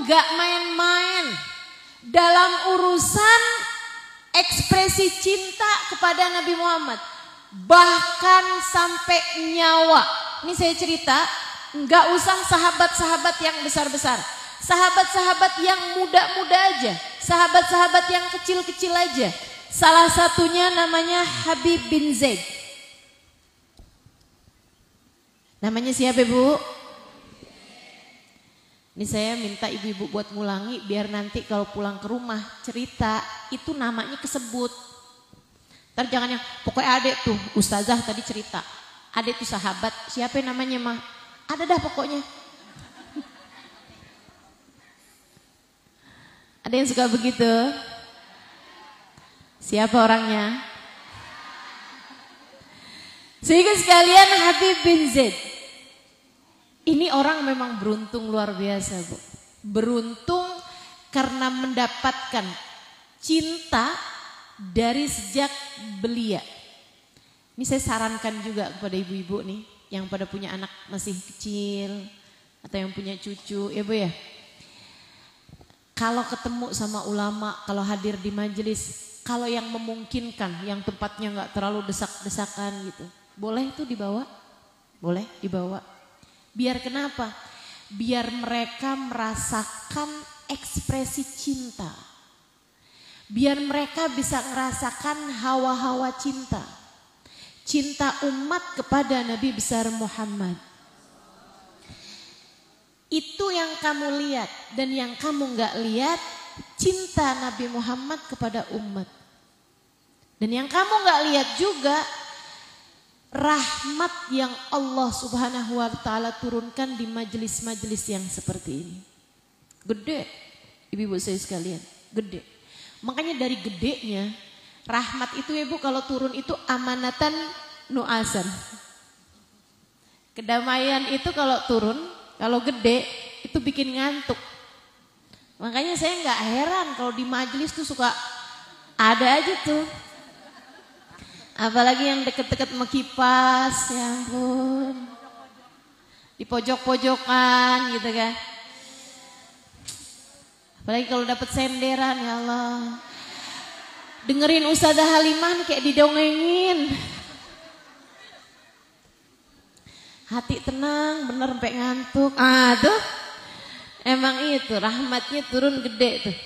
nggak main-main dalam urusan ekspresi cinta kepada Nabi Muhammad. Bahkan sampai nyawa. Ini saya cerita, nggak usah sahabat-sahabat yang besar-besar. Sahabat-sahabat yang muda-muda aja. Sahabat-sahabat yang kecil-kecil aja. Salah satunya namanya Habib bin Zaid. Namanya siapa Bu? Ini saya minta ibu-ibu buat ngulangi biar nanti kalau pulang ke rumah cerita itu namanya kesebut. Ntar jangan yang pokoknya adek tuh ustazah tadi cerita. Adek tuh sahabat siapa namanya mah? Ada dah pokoknya. Ada yang suka begitu? Siapa orangnya? Sehingga sekalian Habib bin Zaid. Ini orang memang beruntung luar biasa Bu. Beruntung karena mendapatkan cinta dari sejak belia. Ini saya sarankan juga kepada ibu-ibu nih. Yang pada punya anak masih kecil. Atau yang punya cucu ya Bu ya. Kalau ketemu sama ulama, kalau hadir di majelis. Kalau yang memungkinkan, yang tempatnya gak terlalu desak-desakan gitu. Boleh itu dibawa? Boleh dibawa. Biar kenapa? Biar mereka merasakan ekspresi cinta. Biar mereka bisa merasakan hawa-hawa cinta. Cinta umat kepada Nabi besar Muhammad. Itu yang kamu lihat dan yang kamu gak lihat, cinta Nabi Muhammad kepada umat. Dan yang kamu gak lihat juga, rahmat yang Allah Subhanahu wa ta'ala turunkan di majelis-majelis yang seperti ini. Gede, ibu-ibu saya sekalian, gede. Makanya dari gedenya, rahmat itu ya Bu kalau turun itu amanatan nu'asan. Kedamaian itu kalau turun, kalau gede itu bikin ngantuk. Makanya saya gak heran kalau di majelis tuh suka ada aja tuh. Apalagi yang deket-deket sama kipas, ya ampun. Di pojok-pojokan gitu kan. Apalagi kalau dapat senderan, ya Allah. Dengerin Ustazah Halimah kayak didongengin. Hati tenang, bener sampai ngantuk. Tuh. Emang itu rahmatnya turun gede tuh.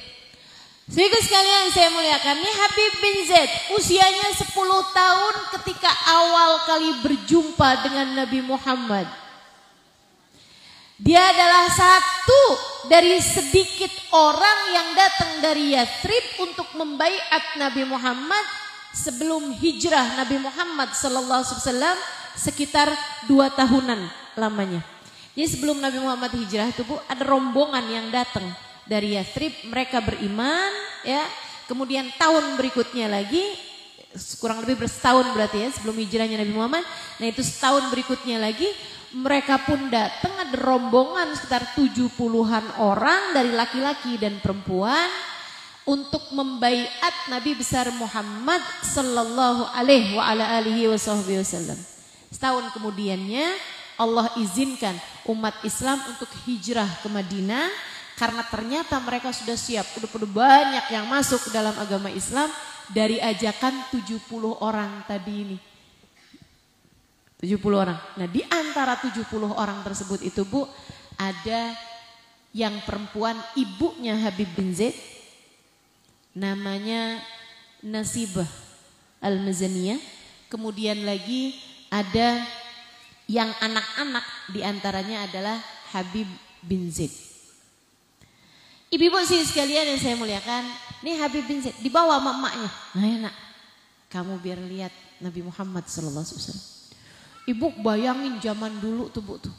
Sehingga sekalian saya muliakan, ini Habib bin Zaid usianya 10 tahun ketika awal kali berjumpa dengan Nabi Muhammad. Dia adalah satu dari sedikit orang yang datang dari Yathrib untuk membaiat Nabi Muhammad sebelum hijrah Nabi Muhammad SAW sekitar 2 tahunan lamanya. Jadi sebelum Nabi Muhammad hijrah itu Bu, ada rombongan yang datang dari Yathrib, mereka beriman ya. Kemudian tahun berikutnya lagi, kurang lebih bersetahun berarti ya sebelum hijrahnya Nabi Muhammad. Nah itu setahun berikutnya lagi mereka pun datang, ada rombongan sekitar 70-an orang dari laki-laki dan perempuan untuk membaiat Nabi besar Muhammad sallallahu alaihi wasallam. Setahun kemudiannya Allah izinkan umat Islam untuk hijrah ke Madinah. Karena ternyata mereka sudah siap, udah banyak yang masuk ke dalam agama Islam dari ajakan 70 orang tadi ini. 70 orang. Nah di antara 70 orang tersebut itu Bu, ada yang perempuan ibunya Habib bin Zaid. Namanya Nasibah Al-Mazaniyah. Kemudian lagi ada yang anak-anak diantaranya adalah Habib bin Zaid. Ibu-ibu sih sekalian yang saya muliakan, ini Habib bin Zaid dibawa sama emaknya. Nah ya nak, kamu biar lihat Nabi Muhammad SAW. Ibu bayangin zaman dulu tuh Bu tuh,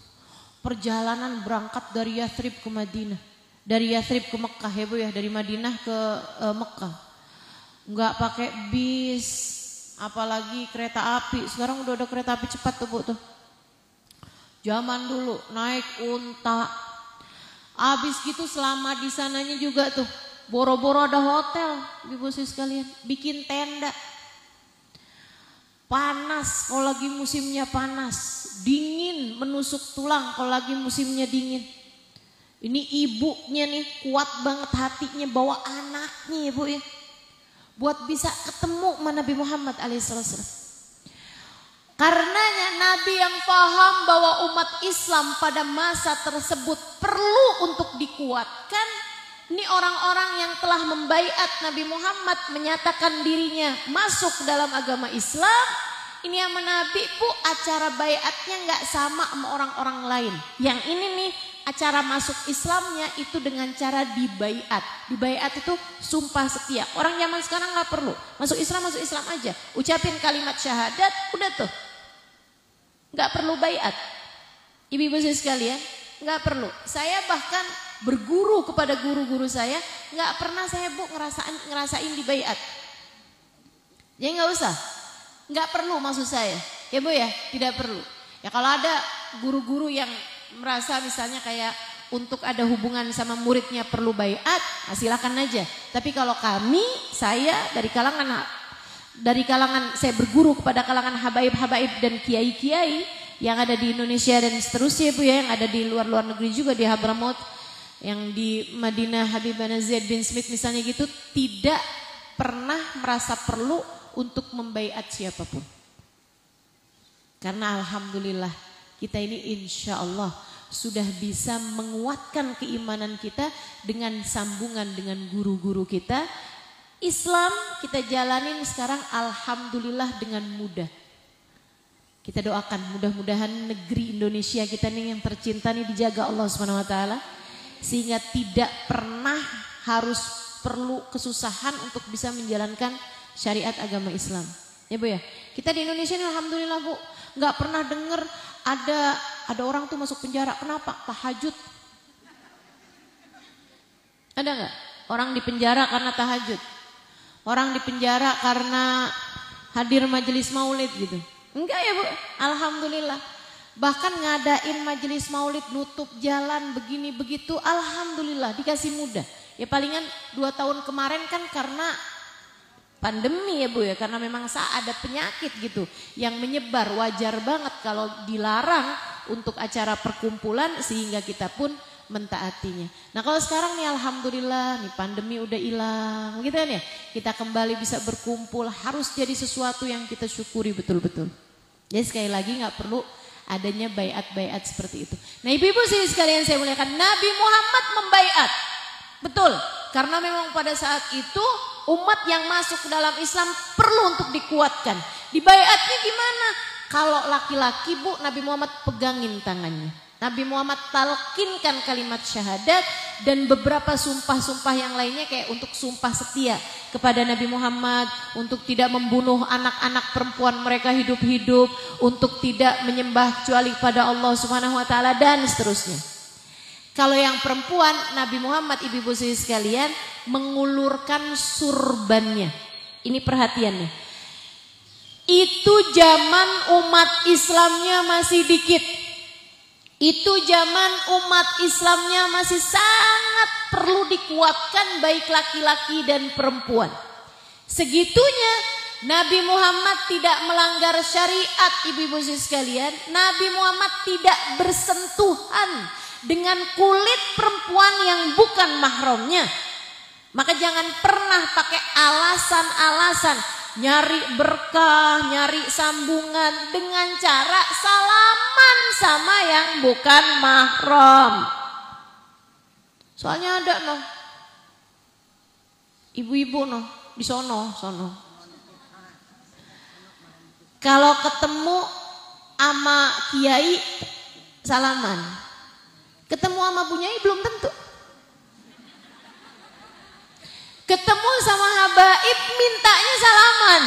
perjalanan berangkat dari Yathrib ke Madinah, dari Yathrib ke Mekah ya Bu ya, dari Madinah ke Mekah. Enggak pakai bis, apalagi kereta api. Sekarang udah ada kereta api cepat tuh Bu tuh. Zaman dulu naik unta. Habis gitu selama di sananya juga tuh boro-boro ada hotel, ibu sekalian, bikin tenda. Panas kalau lagi musimnya panas, dingin menusuk tulang kalau lagi musimnya dingin. Ini ibunya nih kuat banget hatinya bawa anaknya ya Bu ya. Buat bisa ketemu sama Nabi Muhammad alaihissalam. Karenanya Nabi yang paham bahwa umat Islam pada masa tersebut perlu untuk dikuatkan. Ini orang-orang yang telah membaiat Nabi Muhammad menyatakan dirinya masuk dalam agama Islam. Ini sama Nabi Bu, acara baiatnya nggak sama orang-orang lain. Yang ini nih acara masuk Islamnya itu dengan cara dibaiat. Dibaiat itu sumpah setia. Orang zaman sekarang nggak perlu masuk Islam aja. Ucapin kalimat syahadat, udah tuh. Nggak perlu baiat. Ibu-ibu sekalian, nggak perlu. Saya bahkan berguru kepada guru-guru saya, nggak pernah saya Bu ngerasain dibaiat. Jadi nggak usah. Nggak perlu maksud saya, ya Bu ya, tidak perlu. Ya kalau ada guru-guru yang merasa misalnya kayak untuk ada hubungan sama muridnya perlu baiat, nah silakan aja. Tapi kalau saya dari kalangan saya berguru kepada kalangan habaib-habaib dan kiai-kiai yang ada di Indonesia dan seterusnya Bu ya, yang ada di luar negeri juga di Hadramaut, yang di Madinah Habibana Zaid bin Smith misalnya gitu, tidak pernah merasa perlu untuk membaiat siapapun. Karena alhamdulillah kita ini insya Allah sudah bisa menguatkan keimanan kita dengan sambungan dengan guru-guru kita. Islam kita jalanin sekarang alhamdulillah dengan mudah. Kita doakan mudah-mudahan negeri Indonesia kita nih yang tercinta nih dijaga Allah SWT. Sehingga tidak pernah harus perlu kesusahan untuk bisa menjalankan syariat agama Islam. Ya Bu ya. Kita di Indonesia ini alhamdulillah Bu, nggak pernah dengar ada orang tuh masuk penjara. Kenapa? Tahajud. Ada nggak? Orang di penjara karena tahajud. Orang di penjara karena hadir majelis maulid gitu. Enggak ya Bu. Alhamdulillah. Bahkan ngadain majelis maulid nutup jalan begini begitu. Alhamdulillah dikasih mudah. Ya palingan 2 tahun kemarin kan karena pandemi ya Bu ya, karena memang ada penyakit gitu yang menyebar, wajar banget kalau dilarang untuk acara perkumpulan sehingga kita pun mentaatinya. Nah kalau sekarang nih alhamdulillah nih pandemi udah hilang gitu kan ya, kita kembali bisa berkumpul, harus jadi sesuatu yang kita syukuri betul-betul. Jadi sekali lagi nggak perlu adanya baiat-baiat seperti itu. Nah ibu-ibu sih sekalian saya muliakan, Nabi Muhammad membaiat, betul, karena memang pada saat itu umat yang masuk ke dalam Islam perlu untuk dikuatkan. Dibaiatnya gimana? Kalau laki-laki Bu, Nabi Muhammad pegangin tangannya. Nabi Muhammad talkinkan kalimat syahadat dan beberapa sumpah-sumpah yang lainnya kayak untuk sumpah setia kepada Nabi Muhammad, untuk tidak membunuh anak-anak perempuan mereka hidup-hidup, untuk tidak menyembah kecuali pada Allah Subhanahu wa taala dan seterusnya. Kalau yang perempuan, Nabi Muhammad ibu-ibu sekalian mengulurkan surbannya. Ini perhatiannya. Itu zaman umat Islamnya masih dikit. Itu zaman umat Islamnya masih sangat perlu dikuatkan baik laki-laki dan perempuan. Segitunya Nabi Muhammad tidak melanggar syariat ibu-ibu sekalian. Nabi Muhammad tidak bersentuhan dengan kulit perempuan yang bukan mahramnya. Maka jangan pernah pakai alasan-alasan nyari berkah, nyari sambungan dengan cara salaman sama yang bukan mahram. Soalnya ada noh ibu-ibu noh di sono. Kalau ketemu sama kiai salaman, ketemu sama Bu Nyai belum tentu. Ketemu sama habaib mintanya salaman.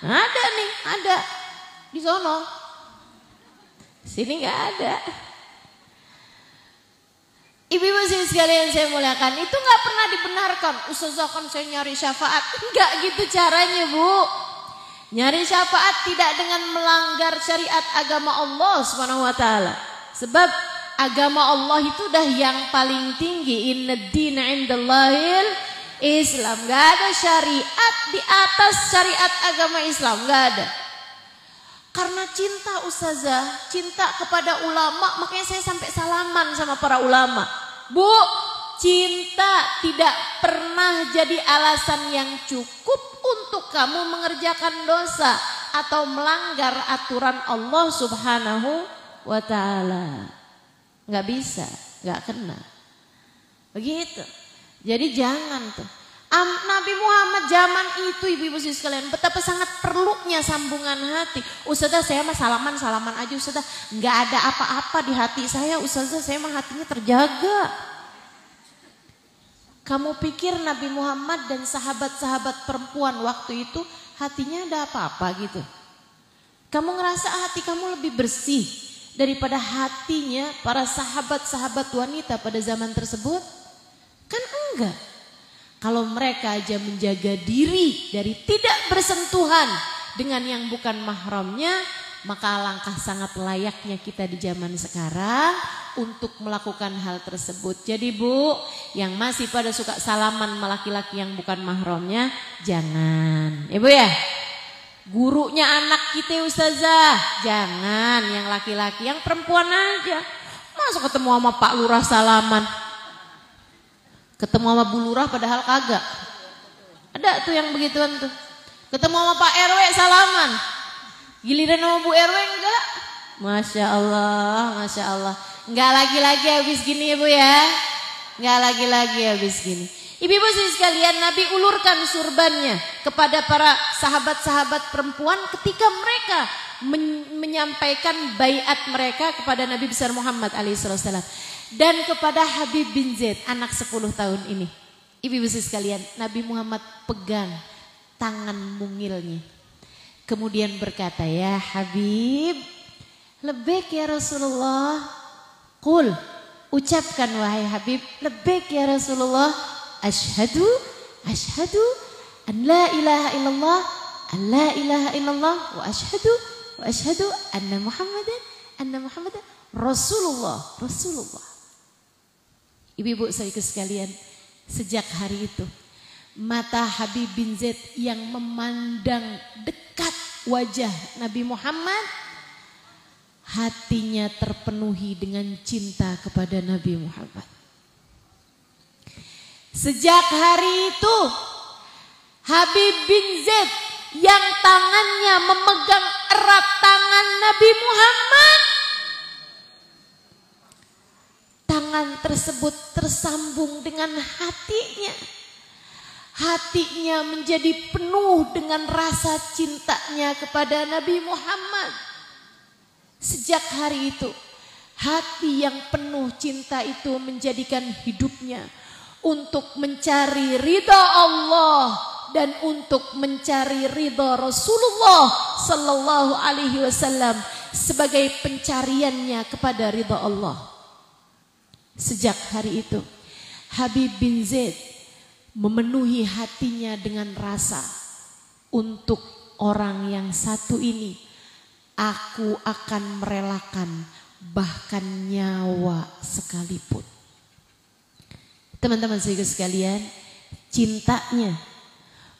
Ada nih, ada di sono. Sini nggak ada. Ibu-ibu sekalian saya muliakan, itu nggak pernah dibenarkan. Ustazah kan saya nyari syafaat, nggak gitu caranya Bu. Nyari syafaat tidak dengan melanggar syariat agama Allah Subhanahu wa taala. Sebab agama Allah itu udah yang paling tinggi. Innad dina 'indallahil Islam. Gak ada syariat di atas syariat agama Islam, gak ada. Karena cinta ustazah, cinta kepada ulama, makanya saya sampai salaman sama para ulama. Bu, cinta tidak pernah jadi alasan yang cukup untuk kamu mengerjakan dosa atau melanggar aturan Allah Subhanahu wa ta'ala. Nggak bisa, nggak kena. Begitu. Jadi jangan tuh. Nabi Muhammad zaman itu ibu-ibu sekalian betapa sangat perlunya sambungan hati. Ustazah saya mah salaman aja Ustazah. Nggak ada apa-apa di hati saya Ustazah, saya mah hatinya terjaga. Kamu pikir Nabi Muhammad dan sahabat-sahabat perempuan waktu itu hatinya ada apa-apa gitu? Kamu ngerasa hati kamu lebih bersih daripada hatinya para sahabat-sahabat wanita pada zaman tersebut? Kan enggak. Kalau mereka aja menjaga diri dari tidak bersentuhan dengan yang bukan mahramnya, maka alangkah sangat layaknya kita di zaman sekarang untuk melakukan hal tersebut. Jadi Bu, yang masih pada suka salaman sama laki-laki yang bukan mahramnya, jangan. Ibu ya, gurunya anak kita Ustazah, jangan yang laki-laki, yang perempuan aja. Masa ketemu sama Pak Lurah salaman? Ketemu sama Bu Lurah padahal kagak. Ada tuh yang begituan tuh. Ketemu sama Pak RW salaman. Giliran sama Bu RW enggak. Masya Allah, Masya Allah. Enggak lagi-lagi habis gini ya Bu ya. Enggak lagi-lagi habis gini. Ibu-ibu sekalian, Nabi ulurkan surbannya kepada para sahabat-sahabat perempuan ketika mereka menyampaikan baiat mereka kepada Nabi besar Muhammad alaihissalam. Dan kepada Habib bin Zaid, anak 10 tahun ini. Ibu-ibu sekalian, Nabi Muhammad pegang tangan mungilnya. Kemudian berkata, ya Habib, lebek ya Rasulullah. Qul, ucapkan wahai Habib, lebek ya Rasulullah. Ashhadu an la ilaha illallah, an la ilaha illallah, wa ashhadu anna Muhammadan Rasulullah. Ibu-ibu saudaraku sekalian, sejak hari itu mata Habib bin Zaid yang memandang dekat wajah Nabi Muhammad, hatinya terpenuhi dengan cinta kepada Nabi Muhammad. Sejak hari itu Habib bin Zaid yang tangannya memegang erat tangan Nabi Muhammad, tangan tersebut tersambung dengan hatinya. Hatinya menjadi penuh dengan rasa cintanya kepada Nabi Muhammad. Sejak hari itu, hati yang penuh cinta itu menjadikan hidupnya untuk mencari ridha Allah dan untuk mencari ridha Rasulullah sallallahu alaihi wasallam sebagai pencariannya kepada ridha Allah. Sejak hari itu, Habib bin Zaid memenuhi hatinya dengan rasa untuk orang yang satu ini. Aku akan merelakan bahkan nyawa sekalipun. Teman-teman sekalian, cintanya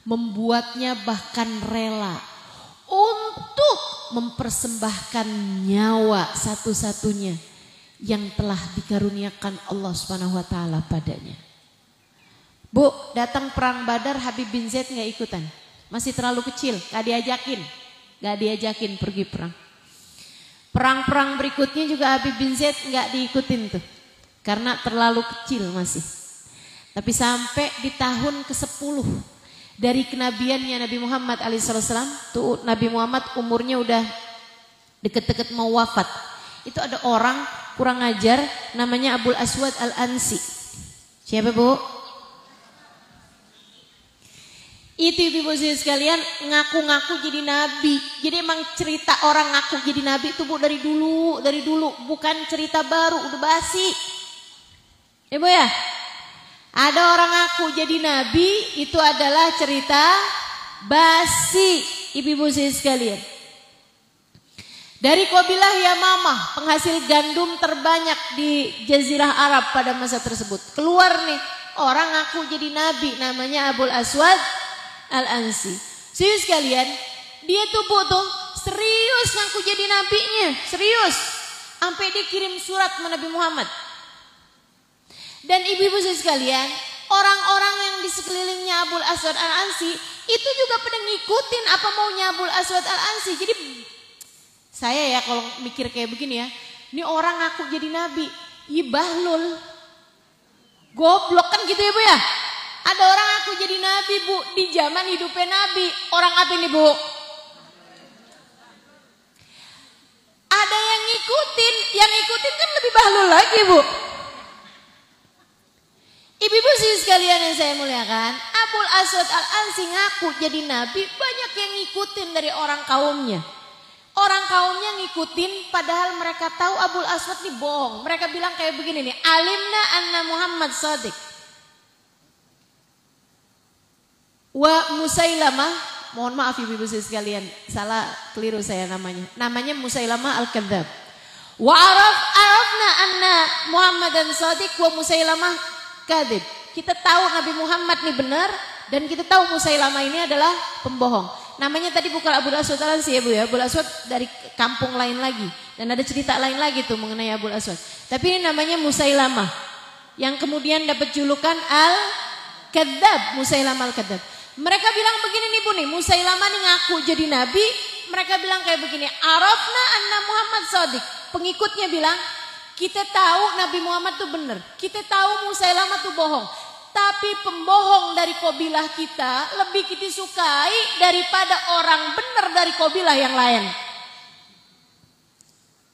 membuatnya bahkan rela untuk mempersembahkan nyawa satu-satunya yang telah dikaruniakan Allah Subhanahu wa taala padanya. Bu, datang perang Badar Habib bin Zaid nggak ikutan. Masih terlalu kecil, nggak diajakin pergi perang. Perang-perang berikutnya juga Habib bin Zaid nggak diikutin tuh, karena terlalu kecil masih. Tapi sampai di tahun ke-10 dari kenabiannya Nabi Muhammad alaihissalam, tuh Nabi Muhammad umurnya udah deket-deket mau wafat. Itu ada orang kurang ajar namanya Abul Aswad Al-Ansi. Siapa Bu? Itu ibu-ibu sekalian ngaku-ngaku jadi nabi. Jadi emang cerita orang ngaku jadi nabi itu Bu dari dulu, bukan cerita baru, udah basi. Ibu ya? Ada orang ngaku jadi nabi, itu adalah cerita basi, ibu-ibu sekalian. Dari kabilah Yamamah, penghasil gandum terbanyak di Jazirah Arab pada masa tersebut. Keluar nih orang ngaku jadi nabi, namanya Abul Aswad Al-Ansi. Serius sekalian, dia tuh Bu tuh serius ngaku jadi nabinya, serius. Sampai dia kirim surat ke Nabi Muhammad. Dan ibu-ibu sekalian, orang-orang yang di sekelilingnya Abul Aswad Al-Ansi itu juga pada ngikutin apa maunya Abul Aswad Al-Ansi. Jadi saya ya kalau mikir kayak begini ya, ini orang ngaku jadi nabi, bahlul, goblok kan gitu ya Bu ya. Ada orang ngaku jadi nabi Bu, di zaman hidupnya nabi, orang apa ini Bu? Ada yang ngikutin kan lebih bahlul lagi Bu. Ibu-ibu sekalian yang saya muliakan, Abul Aswad Al-Ansi ngaku jadi nabi, banyak yang ngikutin dari orang kaumnya. Orang kaumnya ngikutin padahal mereka tahu Abul Aswad ini bohong. Mereka bilang kayak begini nih, alimna anna Muhammad Shadiq. Wa Musailamah, mohon maaf ibu-ibu sekalian, salah keliru saya namanya. Namanya Musailamah Al-Kadzab. Wa arafna anna Muhammadan Shadiq wa Musailamah kadzib. Kita tahu Nabi Muhammad ini benar dan kita tahu Musailamah ini adalah pembohong. Namanya tadi bukan Abul Aswad Al-Ansi ya Bu ya. Abul Aswad dari kampung lain lagi dan ada cerita lain lagi tuh mengenai Abul Aswad. Tapi ini namanya Musailamah yang kemudian dapat julukan Al-Kadzab, Musailamah Al-Kadzab. Mereka bilang begini nih Bu nih, Musailamah nih ngaku jadi nabi. Mereka bilang kayak begini, arafna anna Muhammad Shadiq. Pengikutnya bilang, kita tahu Nabi Muhammad tuh benar. Kita tahu Musailamah tuh bohong. Tapi pembohong dari kabilah kita lebih kita sukai daripada orang benar dari kabilah yang lain.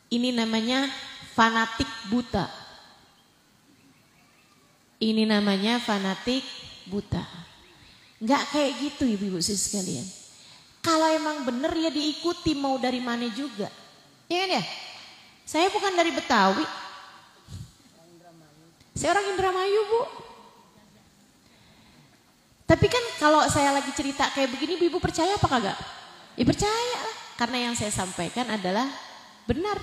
Ini namanya fanatik buta. Ini namanya fanatik buta. Enggak kayak gitu ibu-ibu sekalian. Kalau emang benar ya diikuti mau dari mana juga. Iya kan ya? Saya bukan dari Betawi. Saya orang Indramayu Bu. Tapi kan kalau saya lagi cerita kayak begini ibu percaya apa kagak? Ya percaya lah. Karena yang saya sampaikan adalah benar.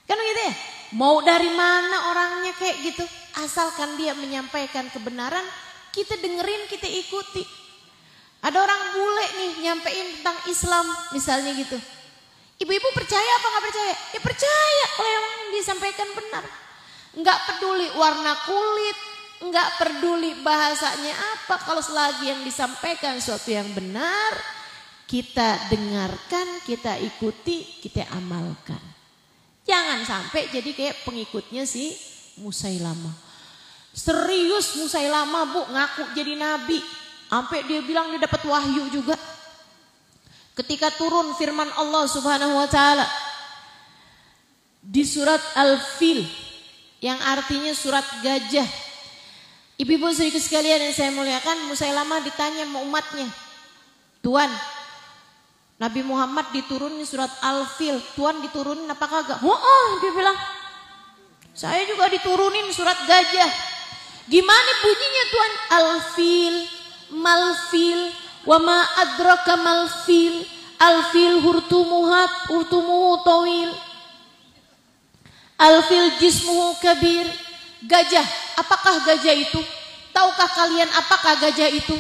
Kan gitu ya? Mau dari mana orangnya kayak gitu. Asalkan dia menyampaikan kebenaran, kita dengerin, kita ikuti. Ada orang bule nih nyampein tentang Islam misalnya gitu. Ibu-ibu percaya apa gak percaya? Ya percaya kalau yang disampaikan benar. Enggak peduli warna kulit, enggak peduli bahasanya apa. Kalau selagi yang disampaikan sesuatu yang benar, kita dengarkan, kita ikuti, kita amalkan. Jangan sampai jadi kayak pengikutnya si Musailamah. Serius Musailamah Bu ngaku jadi nabi. Sampai dia bilang dia dapat wahyu juga. Ketika turun firman Allah Subhanahu wa taala di surat Al-Fil yang artinya surat gajah. Ibu-ibu sekalian yang saya muliakan, Musailamah ditanya sama umatnya, "Tuan, Nabi Muhammad diturunin surat Al-Fil, Tuan diturunin apa kagak?" "Oh," dia bilang, "saya juga diturunin surat gajah." "Gimana bunyinya Tuan?" "Al-Fil, mal-fil, wa ma adraka mal-fil, al-fil hurtumuhu tawil, al-fil jismuhu kabir." Gajah, apakah gajah itu? Tahukah kalian apakah gajah itu?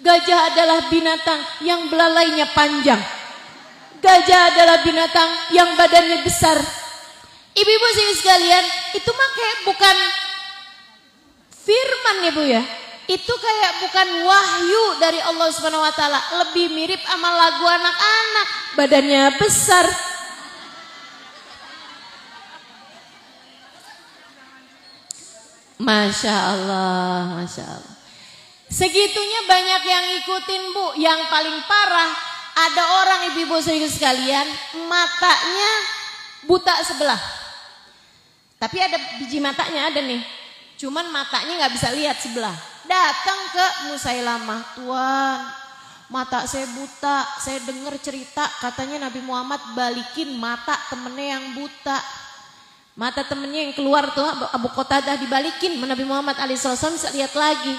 Gajah adalah binatang yang belalainya panjang. Gajah adalah binatang yang badannya besar. Ibu-ibu sekalian, itu mah kayak bukan firman ya Bu ya. Itu kayak bukan wahyu dari Allah Subhanahu wa taala, lebih mirip sama lagu anak-anak, badannya besar. Masya Allah, Masya Allah. Segitunya banyak yang ngikutin Bu. Yang paling parah, ada orang ibu-ibu sekalian, matanya buta sebelah. Tapi ada biji matanya ada nih. Cuman matanya gak bisa lihat sebelah. Datang ke Musailamah, "Tuan, mata saya buta. Saya dengar cerita katanya Nabi Muhammad balikin mata temennya yang buta. Mata temennya yang keluar tuh Abu Qatadah dibalikin, Nabi Muhammad alaihissalam bisa lihat lagi.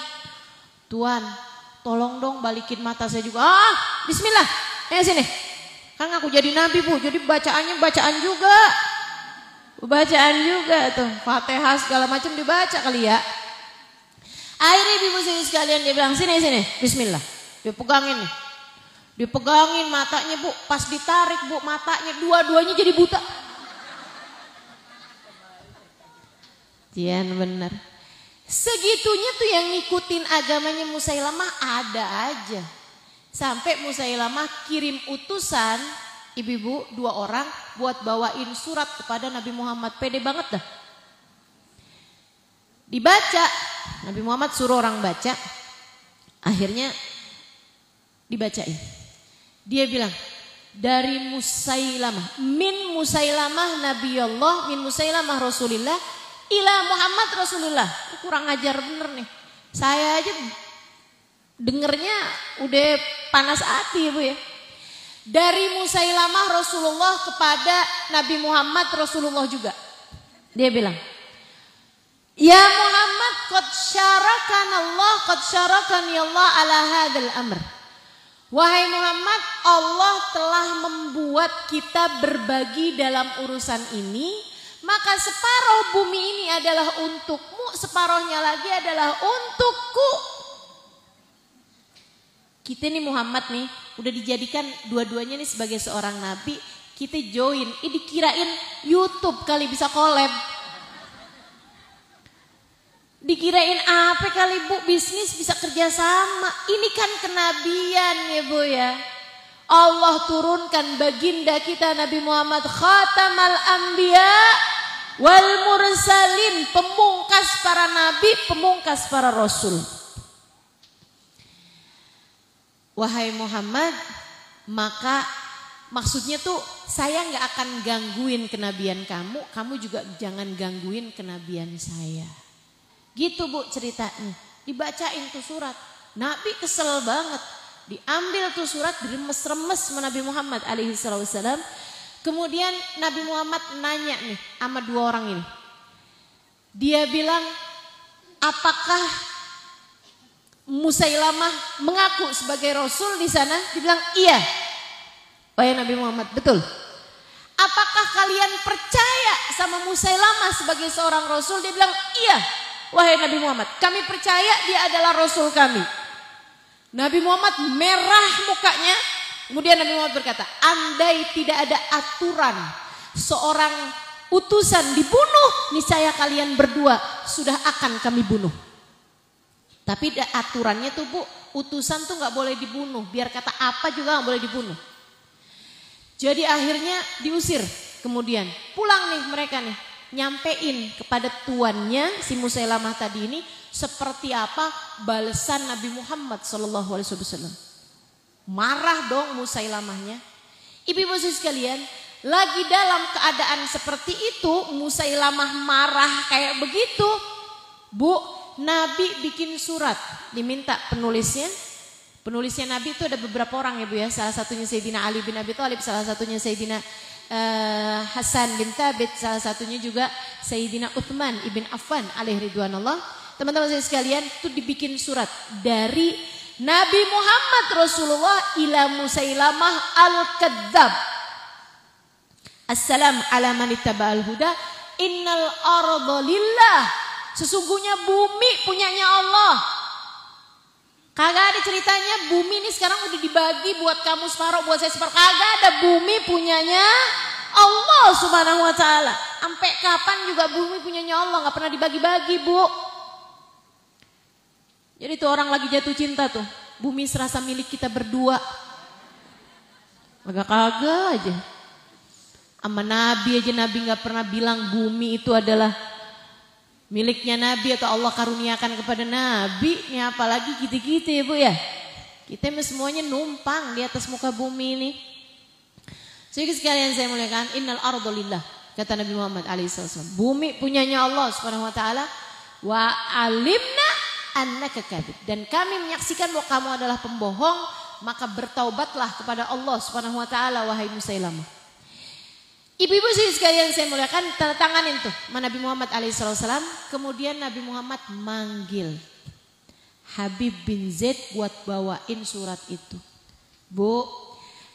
Tuan, tolong dong balikin mata saya juga." Bismillah, ayo sini. Kan aku jadi nabi Bu, jadi bacaannya bacaan juga. Bacaan juga tuh, Fatihah segala macam dibaca kali ya. Akhirnya ibu sekalian dia bilang, "Sini, bismillah." Dia pegangin nih. Dipegangin matanya Bu, pas ditarik Bu matanya dua-duanya jadi buta. Jian bener. Segitunya tuh yang ngikutin agamanya Musailamah ada aja. Sampai Musailamah kirim utusan, ibu-ibu 2 orang buat bawain surat kepada Nabi Muhammad. Pede banget dah. Dibaca, Nabi Muhammad suruh orang baca. Akhirnya dibacain. Dia bilang, dari Musailamah, min Musailamah Nabiullah, min Musailamah Rasulillah, ila Muhammad Rasulullah. Kurang ajar bener nih. Saya aja dengernya udah panas hati Bu ya. Dari Musailamah Rasulullah kepada Nabi Muhammad Rasulullah juga. Dia bilang, ya Muhammad, qad syarakan Allah, qad syarakani Allah ala hadzal amr. Wahai Muhammad, Allah telah membuat kita berbagi dalam urusan ini, maka separuh bumi ini adalah untukmu, separuhnya lagi adalah untukku. Kita nih Muhammad nih udah dijadikan dua-duanya nih sebagai seorang nabi. Kita join, dikirain YouTube kali bisa collab. Dikirain apa kali Bu, bisnis bisa kerjasama. Ini kan kenabian ya Bu ya. Allah turunkan baginda kita Nabi Muhammad khatamal anbiya wal mursalin, pemungkas para nabi, pemungkas para rasul. Wahai Muhammad, maka maksudnya tuh saya nggak akan gangguin kenabian kamu, kamu juga jangan gangguin kenabian saya. Gitu Bu ceritanya. Dibacain tuh surat. Nabi kesel banget. Diambil tuh surat, diremes-remes sama Nabi Muhammad alaihi salam. Kemudian Nabi Muhammad nanya nih sama 2 orang ini. Dia bilang, apakah Musailamah mengaku sebagai Rasul di sana? Dia bilang, iya. Wahai Nabi Muhammad, betul. Apakah kalian percaya sama Musailamah sebagai seorang Rasul? Dia bilang, iya. Wahai Nabi Muhammad, kami percaya dia adalah Rasul kami. Nabi Muhammad merah mukanya. Kemudian Nabi Muhammad berkata, andai tidak ada aturan seorang utusan dibunuh, niscaya kalian berdua sudah akan kami bunuh. Tapi aturannya tuh Bu, utusan tuh gak boleh dibunuh. Biar kata apa juga gak boleh dibunuh. Jadi akhirnya diusir. Kemudian pulang nih mereka nih. Nyampein kepada tuannya si Musailamah tadi ini seperti apa balasan Nabi Muhammad SAW. Marah dong Musailamahnya. Ibu-ibu sekalian, lagi dalam keadaan seperti itu, Musailamah marah kayak begitu. Bu, Nabi bikin surat, diminta penulisnya. Penulisnya Nabi itu ada beberapa orang ya Bu ya. Salah satunya Sayyidina Ali bin Abi Thalib, salah satunya Sayyidina Hasan bin Thabit, salah satunya juga Sayyidina Uthman ibn Affan alaihi ridwanullah. Teman-teman saya sekalian, itu dibikin surat dari Nabi Muhammad Rasulullah ila Musailamah al-Kadzab. Assalam ala man ittaba'al huda, innal arda lillah. Sesungguhnya bumi punyanya Allah. Kagak ada ceritanya bumi ini sekarang udah dibagi buat kamu separuh, buat saya separuh. Kagak ada, bumi punyanya Allah subhanahu wa ta'ala. Sampai kapan juga bumi punyanya Allah, gak pernah dibagi-bagi Bu. Jadi tuh orang lagi jatuh cinta tuh, bumi serasa milik kita berdua. Kagak aja. Sama Nabi aja, Nabi gak pernah bilang bumi itu adalah miliknya Nabi atau Allah karuniakan kepada Nabi. Ini apalagi kita-kita ya Bu ya. Kita semuanya numpang di atas muka bumi ini. Jadi sekalian saya muliakan, innal arda lillah, kata Nabi Muhammad alaihissalam. Bumi punyanya Allah subhanahu wa ta'ala. Wa alimna annaka kadzib. Dan kami menyaksikan bahwa kamu adalah pembohong, maka bertaubatlah kepada Allah subhanahu wa ta'ala wahai Musailamah. Ibu-ibu sekalian saya muliakan, tanda tanganin tuh Nabi Muhammad alaihissalam. Kemudian Nabi Muhammad manggil Habib bin Zaid buat bawain surat itu. Bu,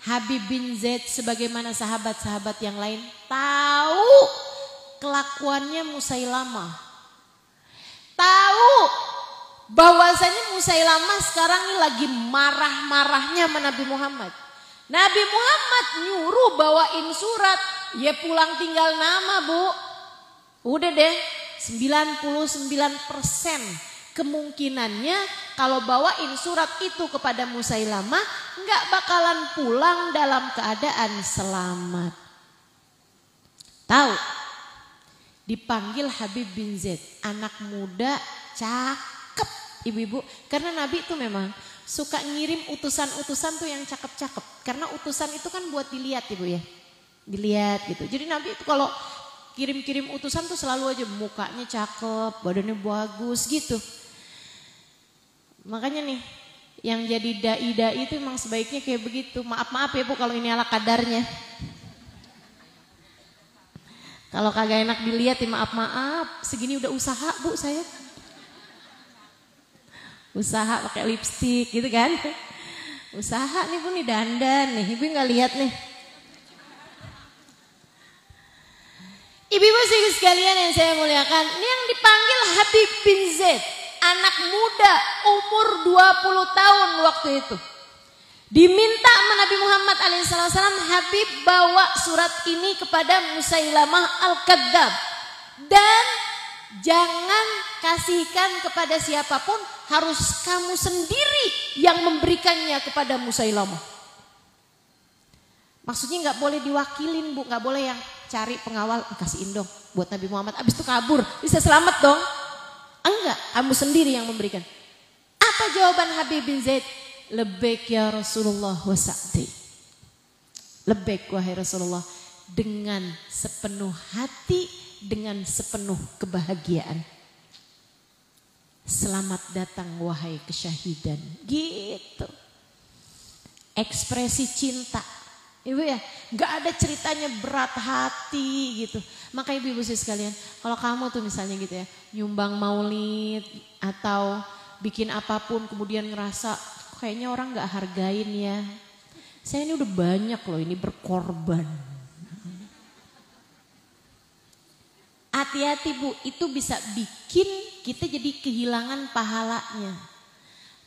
Habib bin Zaid sebagaimana sahabat-sahabat yang lain tahu kelakuannya Musailamah. Tahu bahwasanya Musailamah sekarang ini lagi marah-marahnya sama Nabi Muhammad. Nabi Muhammad nyuruh bawain surat. Ya pulang tinggal nama Bu. Udah deh, 99% kemungkinannya kalau bawain surat itu kepada Musailamah nggak bakalan pulang dalam keadaan selamat. Tahu? Dipanggil Habib bin Zaid, anak muda cakep ibu-ibu. Karena Nabi itu memang suka ngirim utusan-utusan tuh yang cakep-cakep. Karena utusan itu kan buat dilihat ibu ya. Dilihat gitu. Jadi Nabi itu kalau kirim-kirim utusan tuh selalu aja mukanya cakep, badannya bagus gitu. Makanya nih yang jadi dai-dai itu emang sebaiknya kayak begitu. Maaf-maaf ya Bu kalau ini ala kadarnya. Kalau kagak enak dilihat ya maaf-maaf. Segini udah usaha Bu saya. Usaha pakai lipstik gitu kan. Usaha nih Bu nih dandan nih. Ibu gak lihat nih. Ibu-ibu sekalian yang saya muliakan. Ini yang dipanggil Habib bin Zaid. Anak muda umur 20 tahun waktu itu. Diminta sama Nabi Muhammad alaihissalam, Habib bawa surat ini kepada Musailamah al-Kadzab. Dan jangan kasihkan kepada siapapun, harus kamu sendiri yang memberikannya kepada Musailamah. Maksudnya gak boleh diwakilin Bu, gak boleh yang cari pengawal, kasihin dong buat Nabi Muhammad. Abis itu kabur, bisa selamat dong. Enggak, kamu sendiri yang memberikan. Apa jawaban Habib bin Zaid? Labbaik ya Rasulullah wa sa'di. Labbaik wahai Rasulullah, dengan sepenuh hati, dengan sepenuh kebahagiaan. Selamat datang wahai kesyahidan. Gitu. Ekspresi cinta. Ibu ya, gak ada ceritanya berat hati gitu. Maka ibu-ibu sekalian, kalau kamu tuh misalnya gitu ya, nyumbang maulid atau bikin apapun kemudian ngerasa kayaknya orang gak hargain ya. Saya ini udah banyak loh ini berkorban. Hati-hati Bu, itu bisa bikin kita jadi kehilangan pahalanya.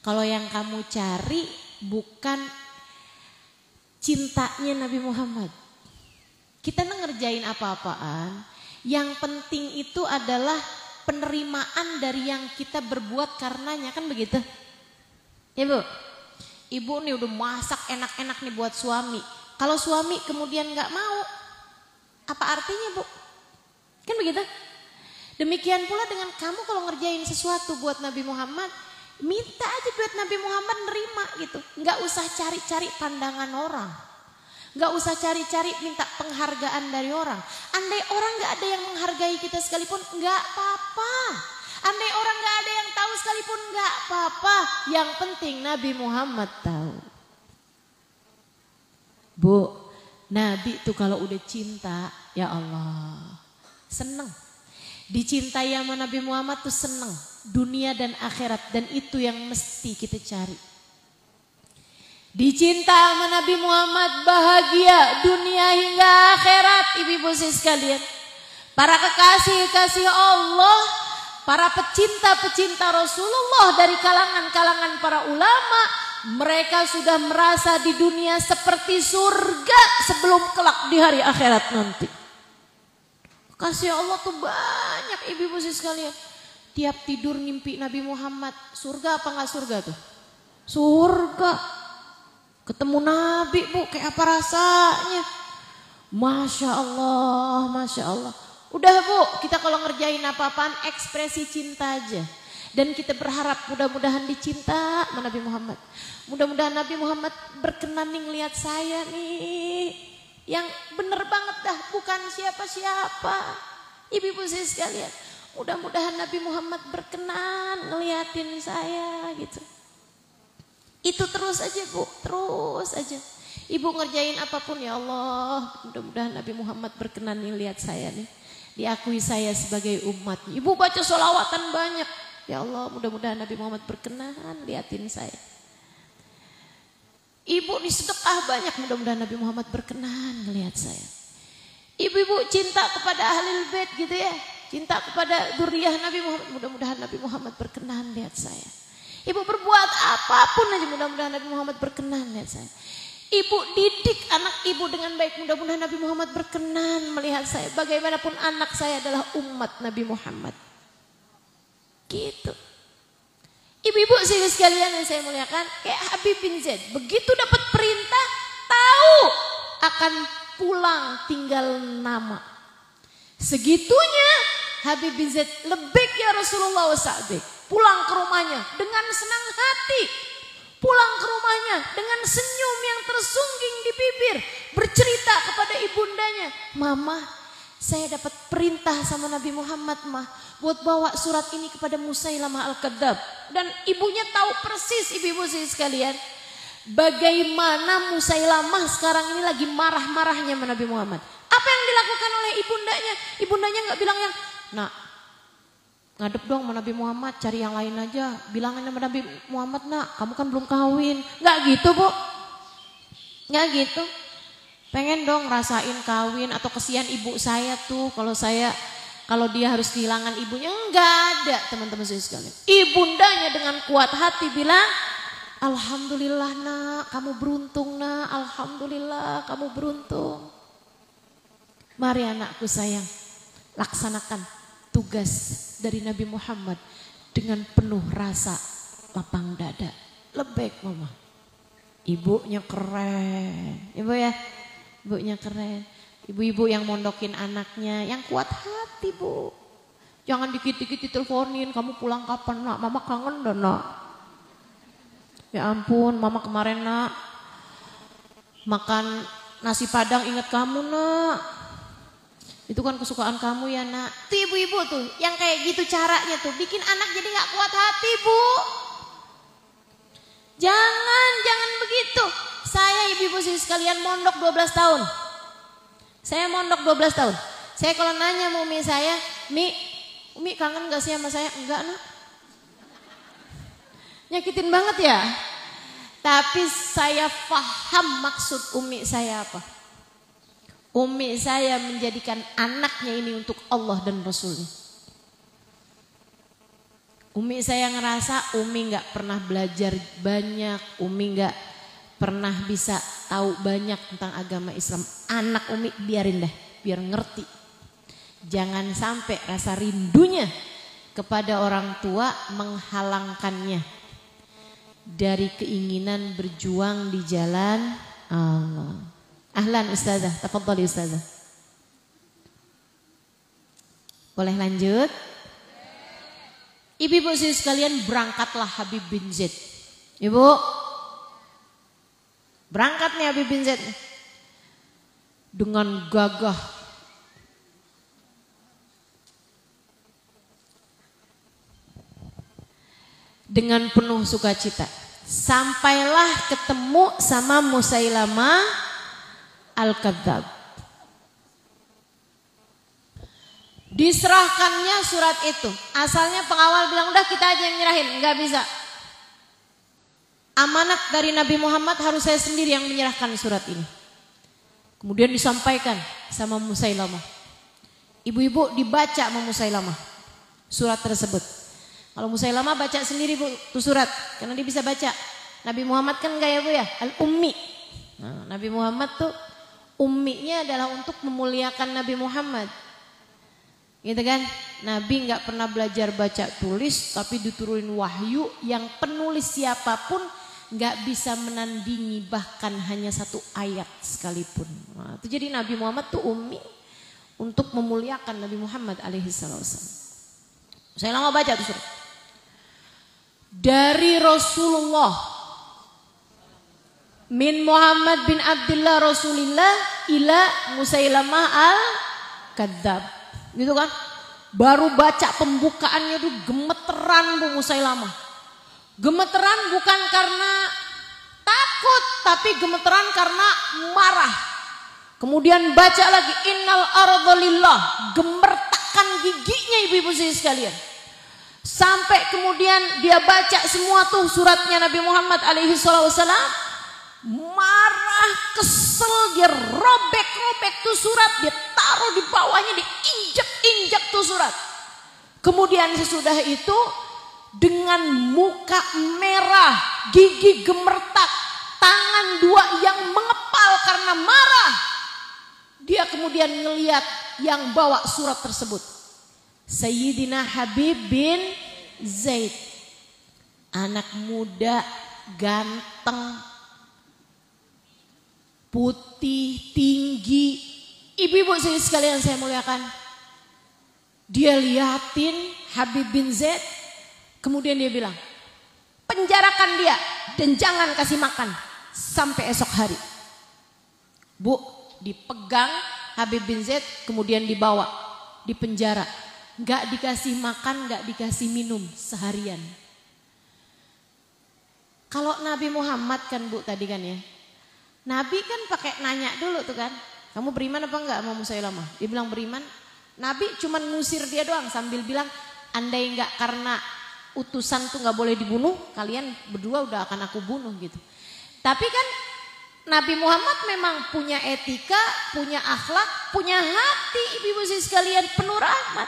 Kalau yang kamu cari bukan cintanya Nabi Muhammad. Kita ngerjain apa-apaan, yang penting itu adalah penerimaan dari yang kita berbuat karenanya, kan begitu? Ya Bu, ibu nih udah masak enak-enak nih buat suami. Kalau suami kemudian gak mau, apa artinya Bu? Kan begitu? Demikian pula dengan kamu kalau ngerjain sesuatu buat Nabi Muhammad, minta aja buat Nabi Muhammad nerima gitu. Gak usah cari-cari pandangan orang. Gak usah cari-cari minta penghargaan dari orang. Andai orang gak ada yang menghargai kita sekalipun, gak apa-apa. Andai orang gak ada yang tahu sekalipun, gak apa-apa. Yang penting Nabi Muhammad tahu. Bu, Nabi tuh kalau udah cinta, ya Allah, seneng. Dicintai sama Nabi Muhammad tuh seneng. Dunia dan akhirat, dan itu yang mesti kita cari. Dicinta sama Nabi Muhammad bahagia dunia hingga akhirat, ibu-ibu sekalian. Para kekasih-kekasih Allah, para pecinta-pecinta Rasulullah dari kalangan-kalangan para ulama, mereka sudah merasa di dunia seperti surga sebelum kelak di hari akhirat nanti. Kasih Allah tuh banyak ibu-ibu sekalian. Tiap tidur ngimpi Nabi Muhammad, surga apa enggak surga tuh? Surga. Ketemu Nabi Bu, kayak apa rasanya? Masya Allah, Masya Allah. Udah Bu, kita kalau ngerjain apa-apaan ekspresi cinta aja. Dan kita berharap mudah-mudahan dicinta sama Nabi Muhammad. Mudah-mudahan Nabi Muhammad berkenan nih ngeliat saya nih. Yang bener banget dah, bukan siapa-siapa. Ibu-ibu saya sekalian, mudah-mudahan Nabi Muhammad berkenan ngeliatin saya gitu. Itu terus aja Bu, terus aja. Ibu ngerjain apapun, ya Allah, mudah-mudahan Nabi Muhammad berkenan nih lihat saya nih. Diakui saya sebagai umat. Ibu baca sholawatan banyak. Ya Allah, mudah-mudahan Nabi Muhammad berkenan liatin saya. Ibu nih sedekah banyak, mudah-mudahan Nabi Muhammad berkenan ngelihat saya. Ibu-ibu cinta kepada ahlul bait gitu ya. Cinta kepada dzurriyyah Nabi Muhammad, mudah-mudahan Nabi Muhammad berkenan lihat saya. Ibu berbuat apapun aja, mudah-mudahan Nabi Muhammad berkenan lihat saya. Ibu didik anak ibu dengan baik. Mudah-mudahan Nabi Muhammad berkenan melihat saya. Bagaimanapun anak saya adalah umat Nabi Muhammad. Gitu. Ibu-ibu sekalian yang saya muliakan, kayak Habib bin Zaid. Begitu dapat perintah, tahu akan pulang tinggal nama. Segitunya Habib bin Zaid, lebih ya Rasulullah SAW. Pulang ke rumahnya dengan senang hati. Pulang ke rumahnya dengan senyum yang tersungging di bibir. Bercerita kepada ibundanya. Mama, saya dapat perintah sama Nabi Muhammad mah. Buat bawa surat ini kepada Musailamah Al-Kadzab. Dan ibunya tahu persis ibu-ibu sekalian. Bagaimana Musailamah sekarang ini lagi marah-marahnya sama Nabi Muhammad. Apa yang dilakukan oleh ibundanya? Ibundanya gak bilang yang, nak, ngadep dong sama Nabi Muhammad, cari yang lain aja. Bilangin sama Nabi Muhammad, nak, kamu kan belum kawin. Gak gitu, Bu. Gak gitu. Pengen dong rasain kawin atau kesian ibu saya tuh kalau dia harus kehilangan ibunya. Enggak ada, teman-teman saya sekalian. Ibundanya dengan kuat hati bilang, alhamdulillah nak, kamu beruntung nak, alhamdulillah kamu beruntung. Mari anakku sayang, laksanakan tugas dari Nabi Muhammad dengan penuh rasa lapang dada. Lebek mama. Ibunya keren. Ibu ya, ibunya keren. Ibu-ibu yang mondokin anaknya, yang kuat hati Bu. Jangan dikit-dikit diteleponin, kamu pulang kapan nak? Mama kangen dah nak. Ya ampun, mama kemarin nak makan nasi padang ingat kamu nak. Itu kan kesukaan kamu ya nak. Tuh ibu-ibu tuh yang kayak gitu caranya tuh bikin anak jadi gak kuat hati Bu. Jangan begitu. Saya ibu-ibu sekalian mondok 12 tahun. Saya mondok 12 tahun. Saya kalau nanya sama Umi saya, Umi kangen gak sih sama saya? Enggak nak. Nyakitin banget ya. Tapi saya paham maksud Umi saya apa. Umi saya menjadikan anaknya ini untuk Allah dan Rasulnya. Umi saya ngerasa Umi gak pernah belajar banyak. Umi gak pernah bisa tahu banyak tentang agama Islam. Anak Umi biarin deh, biar ngerti. Jangan sampai rasa rindunya kepada orang tua menghalangkannya dari keinginan berjuang di jalan Allah. Ahlan ustazah, tafadhali ustazah. Boleh lanjut? Ibu-ibu sekalian, berangkatlah Habib bin Zaid. Ibu, berangkat nih Habib bin Zaid dengan gagah, dengan penuh sukacita. Sampailah ketemu sama Musailamah Al-Kadzab. Diserahkannya surat itu. Asalnya pengawal bilang udah kita aja yang nyerahin, nggak bisa. Amanat dari Nabi Muhammad harus saya sendiri yang menyerahkan surat ini. Kemudian disampaikan sama Musailamah. Ibu-ibu dibaca sama Musailamah surat tersebut. Kalau Musailamah baca sendiri Bu tuh surat, karena dia bisa baca. Nabi Muhammad kan enggak ya Bu ya, al-ummi. Nah, Nabi Muhammad tuh umminya adalah untuk memuliakan Nabi Muhammad. Gitu kan? Nabi enggak pernah belajar baca tulis, tapi diturunin wahyu yang penulis siapapun enggak bisa menandingi bahkan hanya satu ayat sekalipun. Nah, itu jadi Nabi Muhammad tuh ummi untuk memuliakan Nabi Muhammad alaihi wasallam. Saya lama baca tuh surat. Dari Rasulullah min Muhammad bin Abdullah Rasulillah ila Musailamah Al-Kadzab. Gitu kan? Baru baca pembukaannya tuh gemeteran Bu Musailamah. Gemeteran bukan karena takut, tapi gemeteran karena marah. Kemudian baca lagi innal arda lillah, gemertakkan giginya ibu-ibu sekalian. Sampai kemudian dia baca semua tuh suratnya Nabi Muhammad alaihi wasallam. Marah, kesel, dia robek-robek tuh surat, dia taruh di bawahnya, diinjak-injak tuh surat. Kemudian sesudah itu dengan muka merah, gigi gemertak, tangan dua yang karena marah, dia kemudian ngelihat yang bawa surat tersebut. Sayyidina Habib bin Zaid. Anak muda, ganteng, putih, tinggi. Ibu-ibu sekalian saya muliakan. Dia liatin Habib bin Zaid. Kemudian dia bilang, penjarakan dia dan jangan kasih makan sampai esok hari. Bu, dipegang Habib bin Zaid, kemudian dibawa di penjara. Gak dikasih makan, gak dikasih minum seharian. Kalau Nabi Muhammad kan Bu tadi kan ya, Nabi kan pakai nanya dulu tuh kan, kamu beriman apa enggak sama Musailamah? Dia bilang beriman. Nabi cuman ngusir dia doang sambil bilang, andai enggak karena utusan tuh nggak boleh dibunuh, kalian berdua udah akan aku bunuh gitu. Tapi kan Nabi Muhammad memang punya etika, punya akhlak, punya hati, ibu-ibu sekalian, penuh rahmat.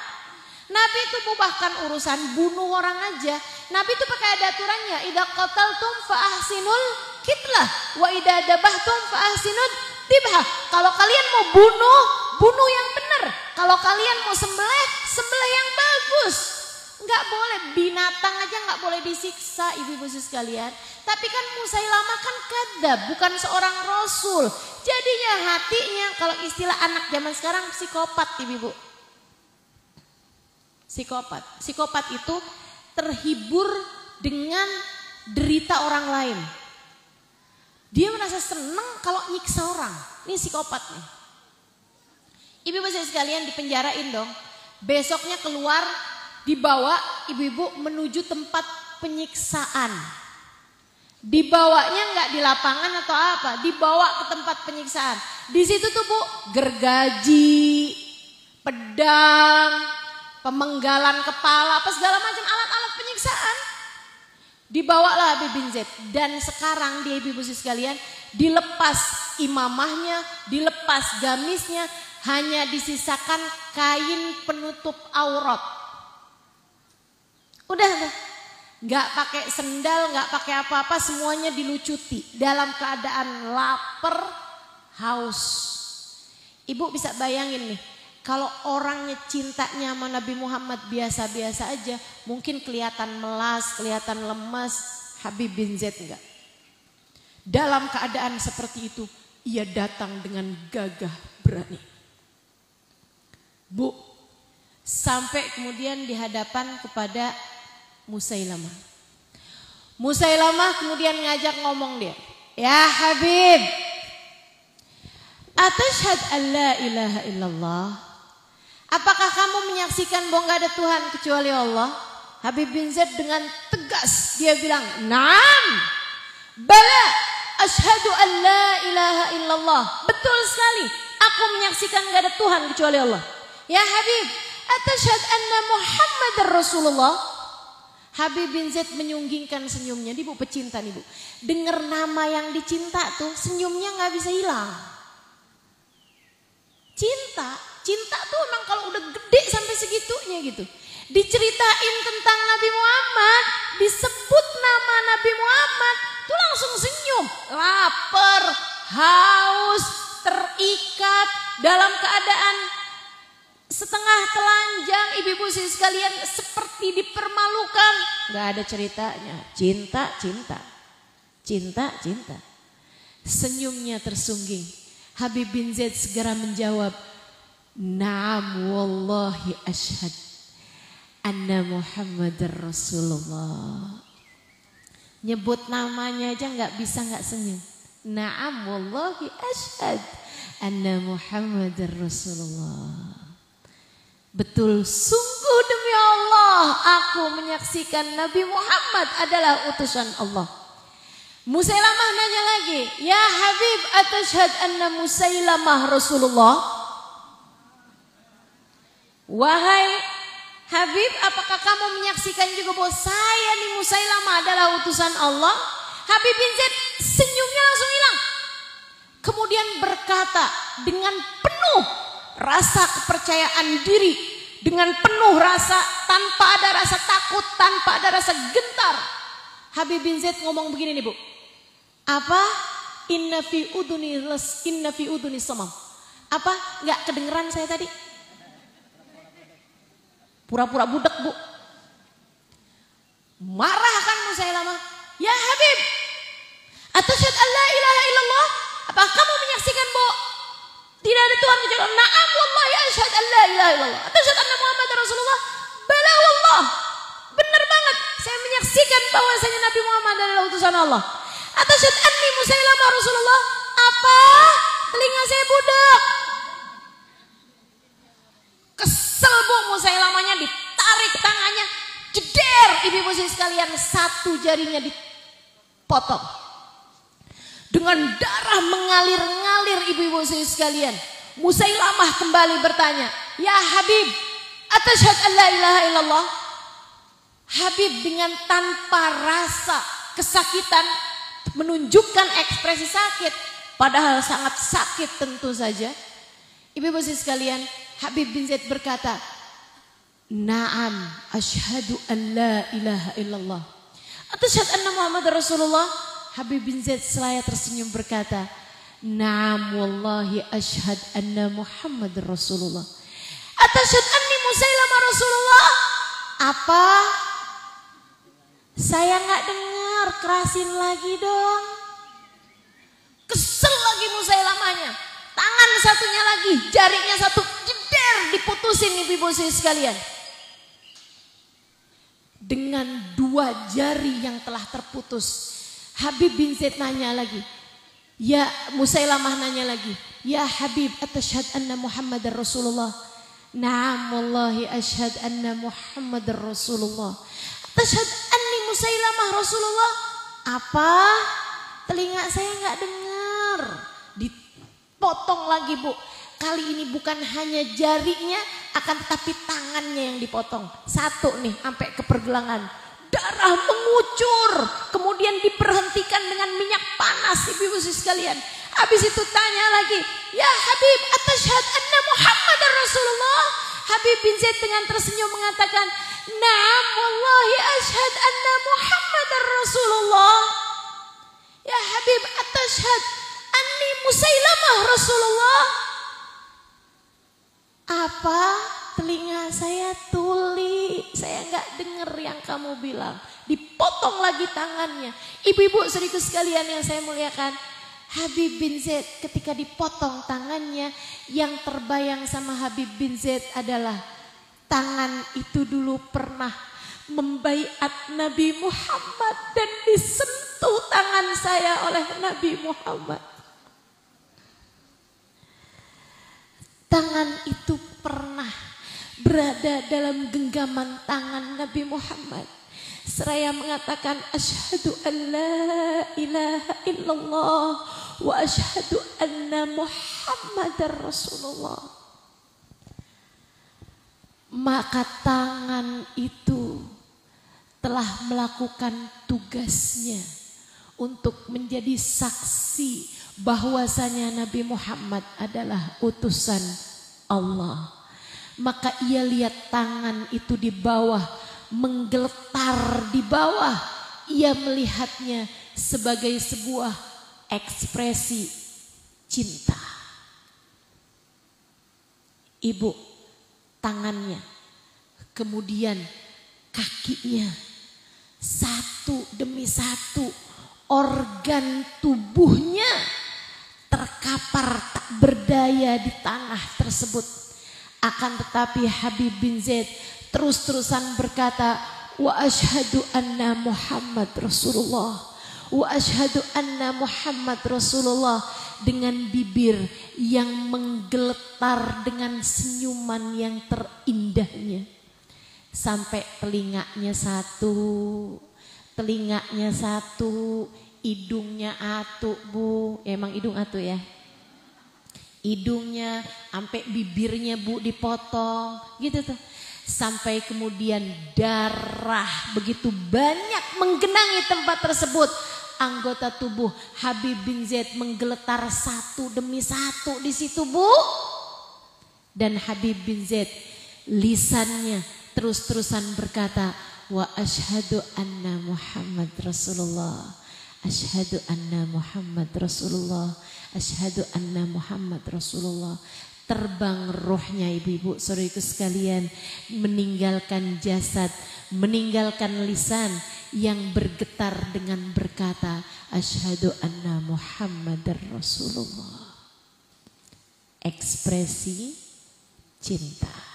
Nabi itu bahkan urusan bunuh orang aja, Nabi itu pakai ada aturannya. Idza qataltum fa ahsinul qitlah wa idza dabahtum fa ahsinul dibha. Kalau kalian mau bunuh, bunuh yang benar. Kalau kalian mau sembelih, sembelih yang bagus. Nggak boleh, binatang aja nggak boleh disiksa ibu-ibu sekalian. Tapi kan Musailamah kan kadzab, bukan seorang rasul. Jadinya hatinya, kalau istilah anak zaman sekarang, psikopat ibu-ibu. Psikopat. Psikopat itu terhibur dengan derita orang lain. Dia merasa senang kalau nyiksa orang. Ini psikopat nih. Ibu-ibu sekalian dipenjarain dong. Besoknya keluar, dibawa ibu-ibu menuju tempat penyiksaan. Dibawanya nggak di lapangan atau apa, dibawa ke tempat penyiksaan. Di situ tuh Bu, gergaji, pedang, pemenggalan kepala, apa segala macam alat-alat penyiksaan. Dibawalah Habib bin Zaid. Dan sekarang dia ibu-ibu sekalian dilepas imamahnya, dilepas gamisnya, hanya disisakan kain penutup aurat. Udah, nggak pakai sendal, nggak pakai apa-apa, semuanya dilucuti dalam keadaan lapar, haus. Ibu bisa bayangin nih, kalau orangnya cintanya sama Nabi Muhammad biasa-biasa aja, mungkin kelihatan melas, kelihatan lemas. Habib bin Zaid enggak. Dalam keadaan seperti itu, ia datang dengan gagah berani. Bu, sampai kemudian di hadapan kepada Musailamah. Musailamah kemudian ngajak ngomong dia, ya Habib, atashhad an la ilaha illallah. Apakah kamu menyaksikan bahwa gak ada Tuhan kecuali Allah? Habib bin Zaid dengan tegas dia bilang, naam, bala, ashhadu an la ilaha illallah. Betul sekali, aku menyaksikan gak ada Tuhan kecuali Allah. Ya Habib, atashhad anna Muhammadar Rasulullah. Habib bin Zaid menyunggingkan senyumnya. Nih Bu, pecinta nih Bu, dengar nama yang dicinta tuh senyumnya gak bisa hilang. Cinta tuh emang kalau udah gede sampai segitunya gitu. Diceritain tentang Nabi Muhammad, disebut nama Nabi Muhammad, tuh langsung senyum. Lapar, haus, terikat, dalam keadaan setengah telanjang, ibu-ibu sekalian, seperti dipermalukan. Gak ada ceritanya. Cinta. Senyumnya tersungging. Habib bin Zaid segera menjawab, naam wallahi ashhad anna Muhammadar Rasulullah. Nyebut namanya aja gak bisa gak senyum. Naam wallahi ashhad anna Muhammadar Rasulullah. Betul, sungguh demi Allah aku menyaksikan Nabi Muhammad adalah utusan Allah. Musailamah nanya lagi, ya Habib, atashhad anna Musailamah Rasulullah. Wahai Habib, apakah kamu menyaksikan juga bahwa saya nih Musailamah adalah utusan Allah? Habib bin Zaid senyumnya langsung hilang. Kemudian berkata dengan penuh rasa kepercayaan diri, dengan penuh rasa, tanpa ada rasa takut, tanpa ada rasa gentar. Habib bin Zaid ngomong begini nih Bu, apa? inna fi uduni samam. Apa? Nggak kedengeran saya tadi? Pura-pura budak, Bu. Marah kan Musailamah. Ya Habib, atasyhadu an la ilaha illallah? Apa kamu menyaksikan bahwa tidak ada Tuhan kecuali Allah? Na'am wallahi asyhadu an la ilaha illallah. Atasyhadu anna Muhammadar Rasulullah? Bala wallah. Benar banget. Saya menyaksikan bahwasanya Nabi Muhammad adalah utusan Allah. Atasyhadu anni Musailamah Rasulullah? Apa? Telinga saya budak. Kesel Bu, Musailamahnya ditarik tangannya, jeder, ibu-ibu sekalian, satu jarinya dipotong. Dengan darah mengalir-ngalir ibu-ibu sekalian, Musailamah kembali bertanya, ya Habib, atasyhadu an la ilaha illallah? Habib dengan tanpa rasa kesakitan menunjukkan ekspresi sakit, padahal sangat sakit tentu saja. Ibu-ibu sekalian, Habib bin Zaid berkata, na'am asyhadu an la ilaha illallah. Atasyhadu anna Muhammad Rasulullah? Habib bin Zaid selaya tersenyum berkata, na'am wallahi asyhadu anna Muhammad Rasulullah. Atasyhadu anni Musailamah Rasulullah? Apa? Saya nggak dengar, kerasin lagi dong. Kesel lagi Musailamahnya. Tangan satunya lagi, jarinya satu, jeder, diputusin ibu-ibu sekalian. Dengan dua jari yang telah terputus, Habib bin Zaid nanya lagi. Ya Musailamah nanya lagi. Ya Habib, atasyhadu anna Muhammadar Rasulullah? Na'am wallahi asyhadu anna Muhammadar Rasulullah. Atasyhadu anni Musailamah Rasulullah? Apa? Telinga saya nggak dengar. Dipotong lagi Bu. Kali ini bukan hanya jarinya, akan tetapi tangannya yang dipotong. Satu nih sampai ke pergelangan. Darah mengucur. Kemudian diberhentikan dengan minyak panas ibu-ibu sekalian. Habis itu tanya lagi, ya Habib, atasyhadu anna Muhammadar Rasulullah? Habib bin Zaid dengan tersenyum mengatakan, na'am wallahi asyhadu anna Muhammadar Rasulullah. Ya Habib, atasyhadu anni Musailamah Rasulullah? Apa? Telinga saya tuli, saya nggak dengar yang kamu bilang. Dipotong lagi tangannya. Ibu-ibu saudaraku sekalian yang saya muliakan, Habib bin Zaid ketika dipotong tangannya, yang terbayang sama Habib bin Zaid adalah tangan itu dulu pernah membaiat Nabi Muhammad dan disentuh tangan saya oleh Nabi Muhammad. Tangan itu pernah berada dalam genggaman tangan Nabi Muhammad. Seraya mengatakan asyhadu an la ilaha illallah wa asyhadu anna Muhammadar Rasulullah. Maka tangan itu telah melakukan tugasnya untuk menjadi saksi bahwasanya Nabi Muhammad adalah utusan Allah. Maka ia lihat tangan itu di bawah, menggeletar di bawah. Ia melihatnya sebagai sebuah ekspresi cinta. Ibu, tangannya, kemudian kakinya, satu demi satu organ tubuhnya terkapar tak berdaya di tanah tersebut. Akan tetapi Habib bin Zaid terus-terusan berkata, wa asyhadu anna Muhammad Rasulullah, wa asyhadu anna Muhammad Rasulullah, dengan bibir yang menggeletar dengan senyuman yang terindahnya. Sampai telinganya satu, hidungnya atu Bu, emang hidung atu ya. Hidungnya sampai bibirnya Bu dipotong gitu tuh. Sampai kemudian darah begitu banyak menggenangi tempat tersebut. Anggota tubuh Habib bin Zaid menggeletar satu demi satu di situ Bu. Dan Habib bin Zaid lisannya terus-terusan berkata, wa asyhadu anna Muhammad Rasulullah. Asyhadu anna Muhammad Rasulullah, asyhadu anna Muhammad Rasulullah. Terbang rohnya ibu-ibu saudariku sekalian, meninggalkan jasad, meninggalkan lisan yang bergetar dengan berkata asyhadu anna Muhammadar Rasulullah. Ekspresi cinta.